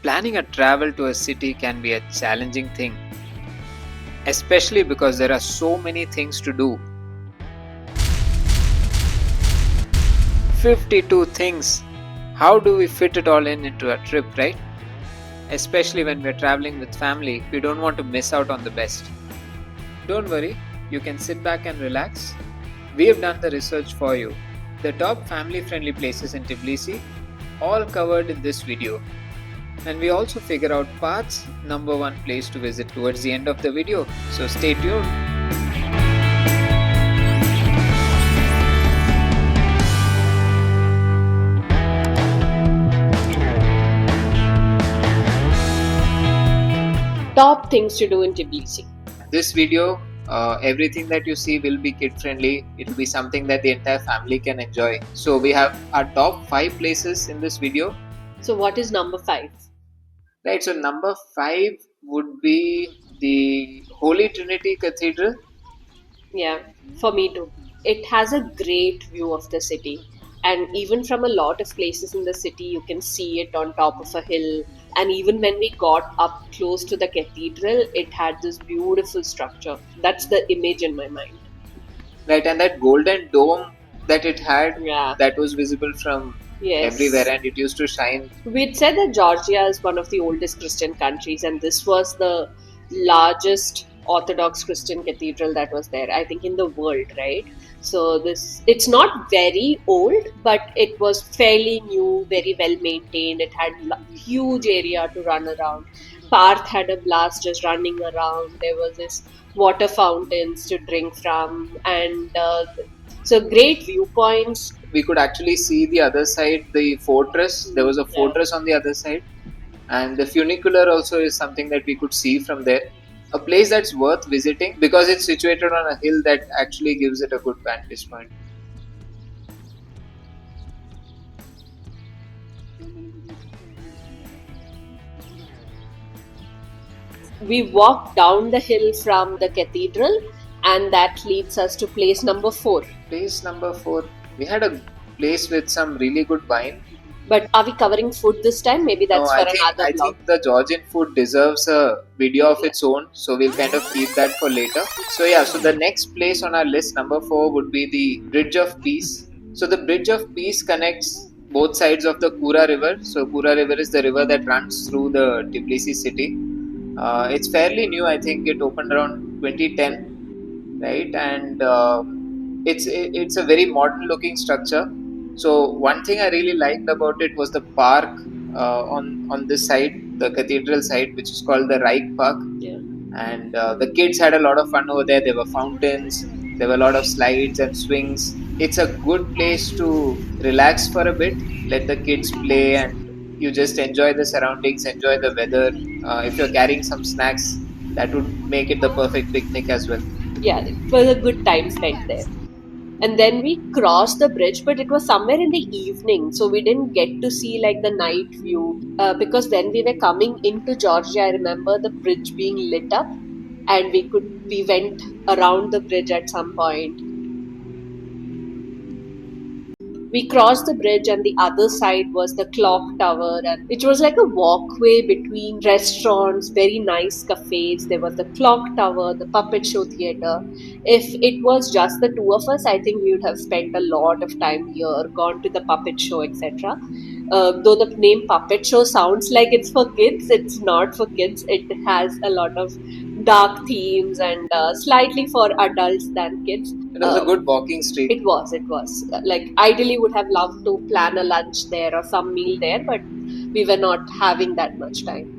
Planning a travel to a city can be a challenging thing, especially because there are so many things to do. 52 things. How do we fit it all into a trip, right? Especially when we're traveling with family, we don't want to miss out on the best. Don't worry, you can sit back and relax. We have done the research for you. The top family friendly places in Tbilisi, all covered in this video. And we also figure out Path's number one place to visit towards the end of the video. So stay tuned. Top things to do in Tbilisi. This video, everything that you see will be kid friendly. It will be something that the entire family can enjoy. So we have our top 5 places in this video. So what is number 5? Right, so number 5 would be the Holy Trinity Cathedral. Yeah, for me too. It has a great view of the city, and even from a lot of places in the city, you can see it on top of a hill. And even when we got up close to the cathedral, it had this beautiful structure. That's the image in my mind. Right, and that golden dome that it had, Yeah. that was visible from Yes. everywhere, and it used to shine. We'd said that Georgia is one of the oldest Christian countries, and this was the largest Orthodox Christian cathedral that was there, I think, in the world, right? So it's not very old, but it was fairly new, very well maintained. It had huge area to run around. Parth had a blast just running around. There was this water fountains to drink from, and so great viewpoints. We could actually see the other side, the fortress. There was a fortress on the other side, and the funicular also is something that we could see from there. A place that's worth visiting because it's situated on a hill that actually gives it a good vantage point. We walk down the hill from the cathedral, and that leads us to place number 4. Place number 4, we had a place with some really good wine. But are we covering food this time? Maybe that's for another I vlog. think the Georgian food deserves a video of its own, so we'll kind of keep that for later. So yeah, so the next place on our list, number 4, would be the Bridge of Peace. So the Bridge of Peace connects both sides of the Kura River. So Kura River is the river that runs through the Tbilisi city. It's fairly new. I think it opened around 2010, right? And it's a very modern looking structure. So one thing I really liked about it was the park on this side, the cathedral side, which is called the Reich Park. Yeah. And the kids had a lot of fun over there. There were fountains, there were a lot of slides and swings. It's a good place to relax for a bit, let the kids play, and you just enjoy the surroundings, enjoy the weather. If you're carrying some snacks, that would make it the perfect picnic as well. Yeah, it was a good time spent there. And then we crossed the bridge, but it was somewhere in the evening, so we didn't get to see like the night view. Because when we were coming into Georgia, I remember the bridge being lit up, and we went around the bridge at some point. We crossed the bridge, and the other side was the clock tower, and it was like a walkway between restaurants, very nice cafes. There was the clock tower, the puppet show theater. If it was just the two of us, I think we would have spent a lot of time here, gone to the puppet show, etc. Though the name puppet show sounds like it's for kids, it's not for kids. It has a lot of dark themes and slightly for adults than kids. It was a good walking street. It was. Like, ideally would have loved to plan a lunch there or some meal there, but we were not having that much time.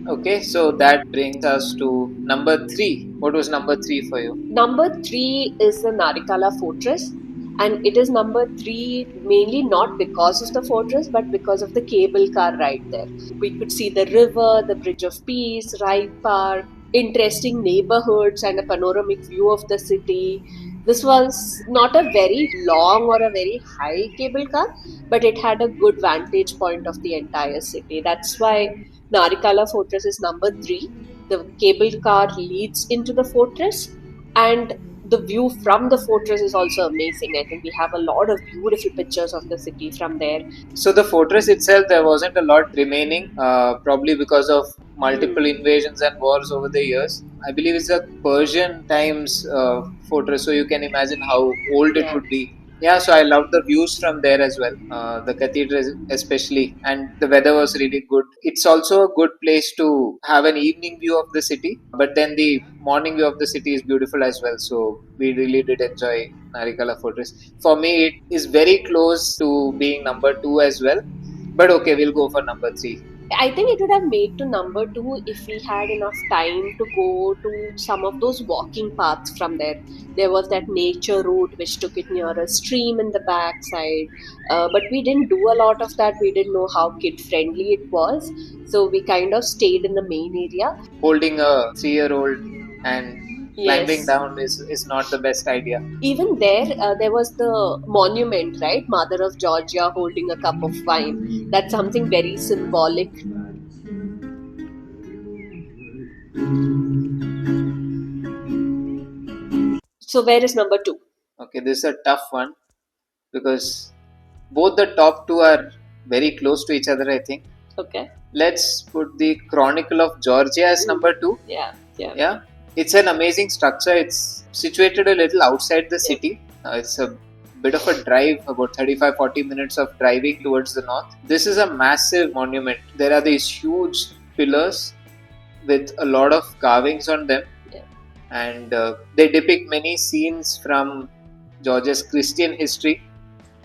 Okay, so that brings us to number 3. What was number 3 for you? Number 3 is the Narikala Fortress, and it is number 3 mainly not because of the fortress, but because of the cable car ride there. We could see the river, the Bridge of Peace, Reich Park, interesting neighborhoods, and a panoramic view of the city. This was not a very long or a very high cable car, but it had a good vantage point of the entire city. That's why Narikala Fortress is number 3. The cable car leads into the fortress, and the view from the fortress is also amazing. I think we have a lot of beautiful pictures of the city from there. So the fortress itself, there wasn't a lot remaining, probably because of multiple invasions and wars over the years. I believe it's a Persian times fortress, so you can imagine how old it Yeah. would be. Yeah, so I loved the views from there as well, the cathedral especially, and the weather was really good. It's also a good place to have an evening view of the city, but then the morning view of the city is beautiful as well. So we really did enjoy Narikala Fortress. For me, it is very close to being number 2 as well, but okay, we'll go for number 3. I think it would have made to number 2 if we had enough time to go to some of those walking paths from there. There was that nature route which took it near a stream in the backside, but we didn't do a lot of that. We didn't know how kid friendly it was, so we kind of stayed in the main area. Holding a 3-year-old and climbing Yes. down is not the best idea. Even there was the monument, right? Mother of Georgia holding a cup of wine. That's something very symbolic. So, where is number 2? Okay, this is a tough one because both the top two are very close to each other, I think. Okay. Let's put the Chronicle of Georgia as number 2. Yeah. Yeah, it's an amazing structure. It's situated a little outside the city. It's a bit of a drive, about 35-40 minutes of driving towards the north. This is a massive monument. There are these huge pillars with a lot of carvings on them, and they depict many scenes from Georgia's Christian history.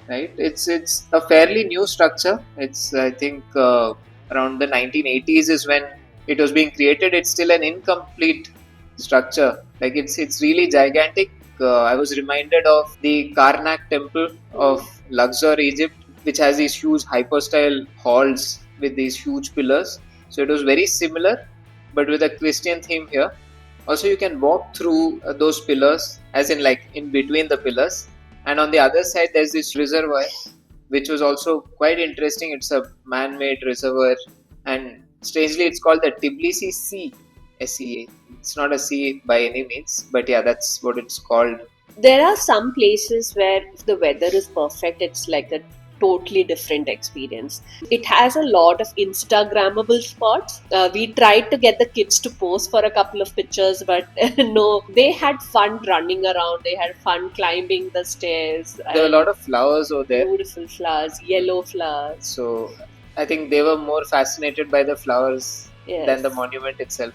Right, it's a fairly new structure. It's, I think, around the 1980s is when it was being created. It's still an incomplete structure. Like it's really gigantic. I was reminded of the Karnak temple of Luxor, Egypt, which has these huge hypostyle halls with these huge pillars. So it was very similar, but with a Christian theme here. Also, you can walk through those pillars, as in like in between the pillars, and on the other side there's this reservoir, which was also quite interesting. It's a man-made reservoir, and strangely it's called the Tbilisi Sea, SEA. It's not a sea by any means, but yeah, that's what it's called. There are some places where if the weather is perfect, it's like a totally different experience. It has a lot of Instagrammable spots. We tried to get the kids to pose for a couple of pictures, but no, they had fun running around. They had fun climbing the stairs. There were a lot of flowers over there. Beautiful flowers, yellow flowers. So I think they were more fascinated by the flowers Yes. than the monument itself.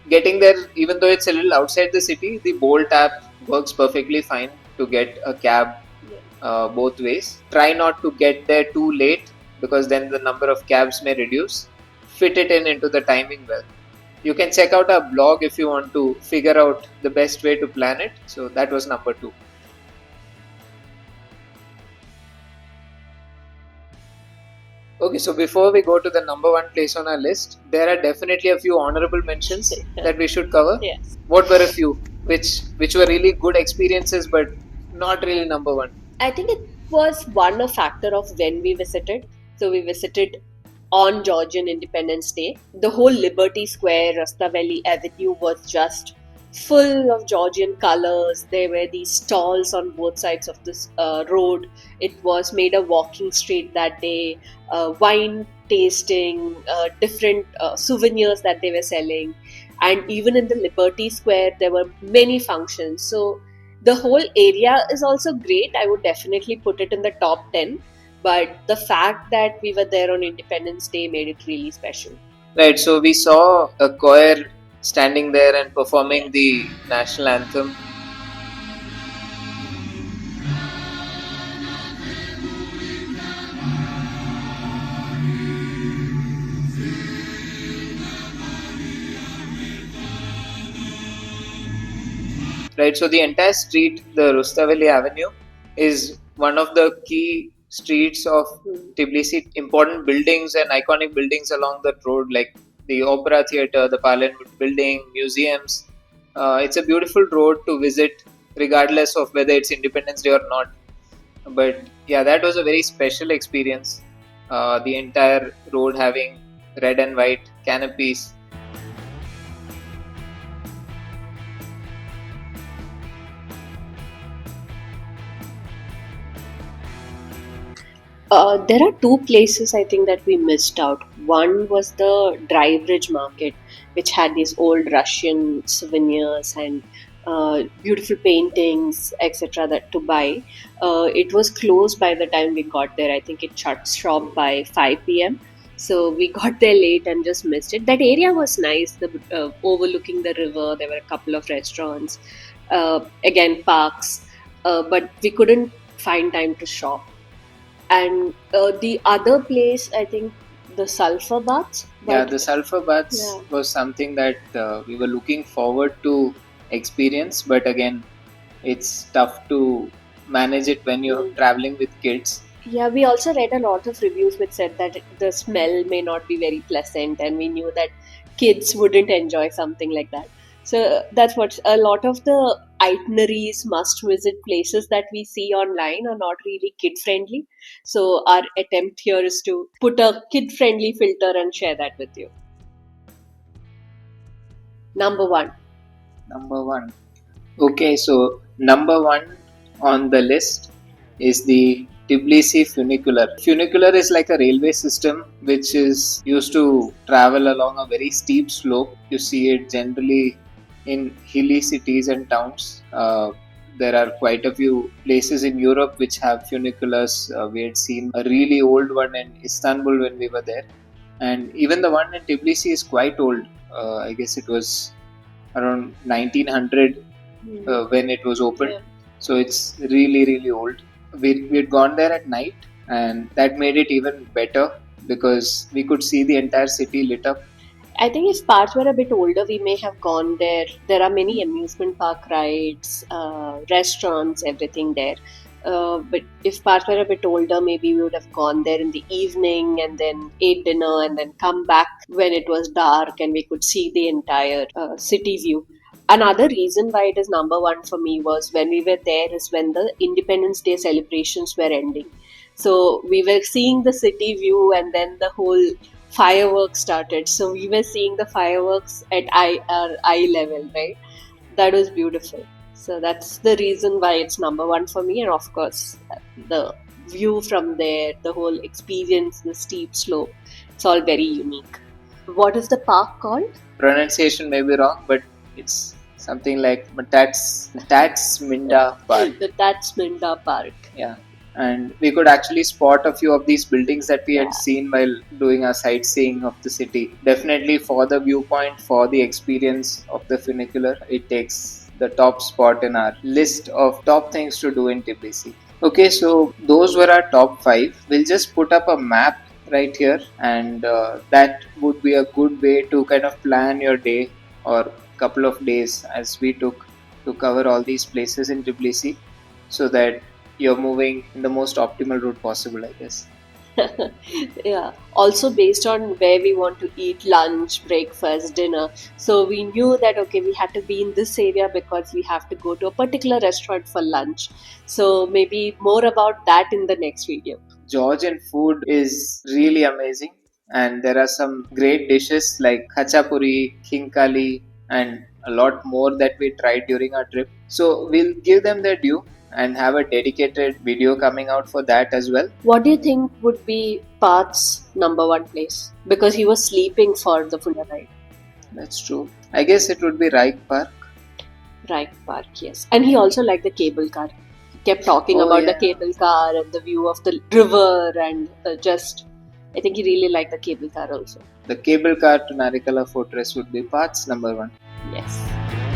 Getting there, even though it's a little outside the city, the Bolt app works perfectly fine to get a cab both ways. Try not to get there too late because then the number of cabs may reduce. Fit it into the timing well. You can check out our blog if you want to figure out the best way to plan it. So that was number 2. Okay, so before we go to the number 1 place on our list, there are definitely a few honorable mentions that we should cover. Yes. What were a few which were really good experiences but not really number 1? I think it was a factor of when we visited. So we visited on Georgian Independence Day. The whole Liberty Square, Rastaveli Avenue was just full of Georgian colors. There were these stalls on both sides of this road. It was made a walking street that day. Wine tasting, different souvenirs that they were selling. And even in the Liberty Square, there were many functions. So the whole area is also great. I would definitely put it in the top 10. But the fact that we were there on Independence Day made it really special. Right, so we saw a choir standing there and performing the national anthem. Right, so the entire street, the Rustaveli Avenue, is one of the key streets of Tbilisi. Important buildings and iconic buildings along that road, like the Opera Theatre, the Parliament Building, museums. It's a beautiful road to visit regardless of whether it's Independence Day or not. But yeah, that was a very special experience. The entire road having red and white canopies. There are two places I think that we missed out. One was the Dry Bridge Market, which had these old Russian souvenirs and beautiful paintings, etc. that to buy. It was closed by the time we got there. I think it shut shop by 5 p.m. So we got there late and just missed it. That area was nice, overlooking the river. There were a couple of restaurants, again parks, but we couldn't find time to shop. And the other place, I think, the sulfur baths. Yeah, But the sulfur baths yeah, was something that we were looking forward to experience, but again, it's tough to manage it when you're traveling with kids. yeah, we also read a lot of reviews which said that the smell may not be very pleasant, and we knew that kids wouldn't enjoy something like that. So that's what a lot of the itineraries, must visit places that we see online are not really kid friendly. So our attempt here is to put a kid friendly filter and share that with you. Number one. Number one. Okay, so number one on the list is the Tbilisi funicular. Funicular is like a railway system which is used to travel along a very steep slope. You see it generally in hilly cities and towns. There are quite a few places in Europe which have funiculars. We had seen a really old one in Istanbul when we were there, and even the one in Tbilisi is quite old. I guess it was around 1900 when it was opened. Yeah. So it's really, really old. We had gone there at night, and that made it even better because we could see the entire city lit up. I think if parts were a bit older, we may have gone there. There are many amusement park rides, restaurants, everything there. But if parts were a bit older, maybe we would have gone there in the evening and then ate dinner and then come back when it was dark and we could see the entire city view. Another reason why it is number one for me was when we were there is when the Independence Day celebrations were ending. So we were seeing the city view and then the whole fireworks started. So we were seeing the fireworks at our eye level, right? That was beautiful. So that's the reason why it's number one for me. And of course, the view from there, the whole experience, the steep slope, it's all very unique. What is the park called? Pronunciation may be wrong, but it's something like Tatsminda Park. The Tatsminda Park. Yeah. And we could actually spot a few of these buildings that we had seen while doing our sightseeing of the city. Definitely for the viewpoint, for the experience of the funicular, it takes the top spot in our list of top things to do in Tbilisi. Okay, so those were our top 5. We'll just put up a map right here, and that would be a good way to kind of plan your day or couple of days as we took to cover all these places in Tbilisi, so that you're moving in the most optimal route possible, I guess. Yeah, also based on where we want to eat lunch, breakfast, dinner. So we knew that okay, we had to be in this area because we have to go to a particular restaurant for lunch. So maybe more about that in the next video. Georgian food is really amazing, and there are some great dishes like khachapuri, khinkali, and a lot more that we tried during our trip. So we'll give them their due and have a dedicated video coming out for that as well. What do you think would be Parth's number one place? Because he was sleeping for the full ride. That's true. I guess it would be Raik Park. Raik Park, yes. And he also liked the cable car. He kept talking about the cable car and the view of the river and I think he really liked the cable car also. The cable car to Narikala Fortress would be Parth's number one. Yes.